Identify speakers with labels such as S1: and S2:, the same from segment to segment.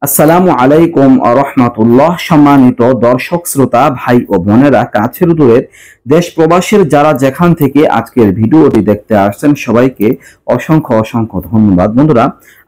S1: আসসালামু আলাইকুম রহমাতুল্লাহ। সম্মানিত দর্শক শ্রোতা ভাই ও বোনেরা, কাছের দূরের দেশ প্রবাসীর যারা যেখান থেকে আজকের ভিডিওটি দেখতে আসছেন সবাইকে অসংখ্য অসংখ্য ধন্যবাদ। বন্ধুরা,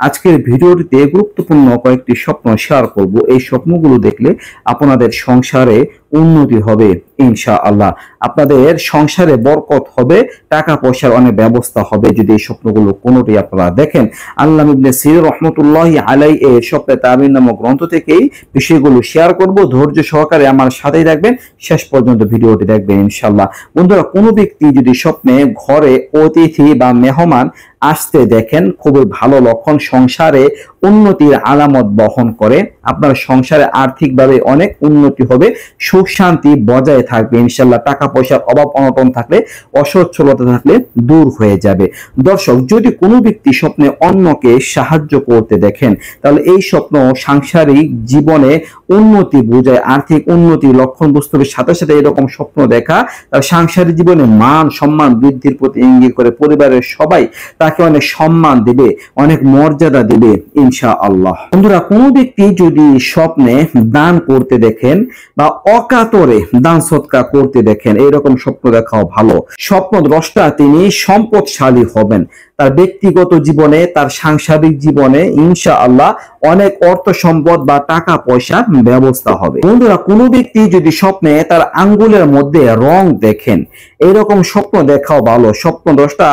S1: আজকের ভিডিওটিতে গুরুত্বপূর্ণ কয়েকটি স্বপ্ন শেয়ার করব। এই স্বপ্নগুলো দেখলে আপনাদের সংসারে উন্নতি হবে ইনশাআল্লাহ। আপনাদের সংসারে বরকত হবে, টাকা পয়সার অনেক ব্যবস্থা হবে যদি এই স্বপ্নগুলো কোনোটি আপনারা দেখেন। আল্লামা ইবনে সিরিন রাহমাতুল্লাহি আলাইহি এর স্বপ্নে তাবির নামক গ্রন্থ থেকেই বিষয়গুলো শেয়ার করব। ধৈর্য সহকারে আমার সাথেই থাকবেন, শেষ পর্যন্ত ভিডিওটি দেখবেন ইনশাআল্লাহ। বন্ধুরা, কোনো ব্যক্তি যদি স্বপ্নে ঘরে অতিথি বা মেহমান আসতে দেখেন, খুবই ভালো লক্ষণ, সংসারে উন্নতির আলামত বহন করে। আপনার সংসারে আর্থিকভাবে অনেক উন্নতি হবে, সুখ শান্তি বজায় থাকবে ইনশাআল্লাহ। টাকা পয়সার অভাব অনটন থাকলে, অসচ্ছলতা থাকলে দূর হয়ে যাবে। দর্শক, যদি কোনো ব্যক্তি স্বপ্নে অন্যকে সাহায্য করতে দেখেন, তাহলে এই স্বপ্ন সাংসারিক জীবনে উন্নতি বোঝায়, আর্থিক উন্নতির লক্ষণ বুঝতে হবে। সাথে সাথে এরকম স্বপ্ন দেখা তার সাংসারিক জীবনে মান সম্মান বৃদ্ধির প্রতি ইঙ্গিত করে। পরিবারের সবাই তাকে অনেক সম্মান দিবে, অনেক মর্যাদা দিবে ইনশাআল্লাহ। বন্ধুরা, কোনো ব্যক্তি যদি স্বপ্নে দান করতে দেখেন বা অকাতরে দান সৎকার করতে দেখেন, এইরকম স্বপ্ন দেখাও ভালো। স্বপ্ন দ্রষ্টা তিনি সম্পদশালী হবেন। তার ব্যক্তিগত জীবনে, তার সাংসারিক জীবনে ইনশাআল্লাহ অনেক অর্থ সম্পদ বা টাকা পয়সার ব্যবস্থা হবে। বন্ধুরা, কোনো ব্যক্তি যদি স্বপ্নে তার আঙ্গুলের মধ্যে রং দেখেন, এইরকম স্বপ্ন দেখাও ভালো। স্বপ্ন দ্রষ্টা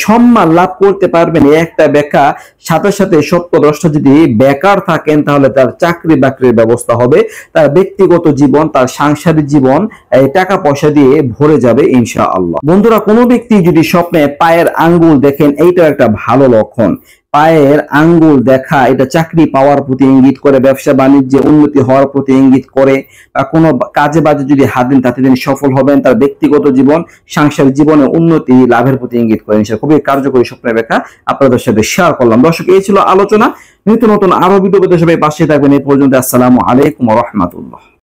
S1: সম্মান লাভ করতে পারবেন, এই একটা ব্যাখ্যা। সাথে সাথে স্বপ্নদ্রষ্টা যদি বেকার থাকেন, তাহলে তার চাকরি বাকরির ব্যবস্থা হবে। তার ব্যক্তিগত জীবন, তার সাংসারিক জীবন টাকা পয়সা দিয়ে ভরে যাবে ইনশাআল্লাহ। বন্ধুরা, কোনো ব্যক্তি যদি স্বপ্নে পায়ের আঙ্গুল দেখেন, এইটা একটা ভালো লক্ষণ। পায়ের আঙ্গুল দেখা এটা চাকরি পাওয়ার প্রতি ইঙ্গিত করে, ব্যবসা বাণিজ্যে উন্নতি হওয়ার প্রতি ইঙ্গিত করে। বা কোনো কাজে বাজে যদি হাত দেন, তাতে তিনি সফল হবেন। তার ব্যক্তিগত জীবন, সাংসারিক জীবনে উন্নতি লাভের প্রতি ইঙ্গিত করে। খুবই কার্যকরী স্বপ্নের ব্যাখ্যা আপনাদের সাথে শেয়ার করলাম। দর্শক, এই ছিল আলোচনা। নিত্য নতুন আরো ভিডিও পেতে সবাই পাশে থাকবেন। এই পর্যন্ত আসসালামু আলাইকুম ওয়া রাহমাতুল্লাহ।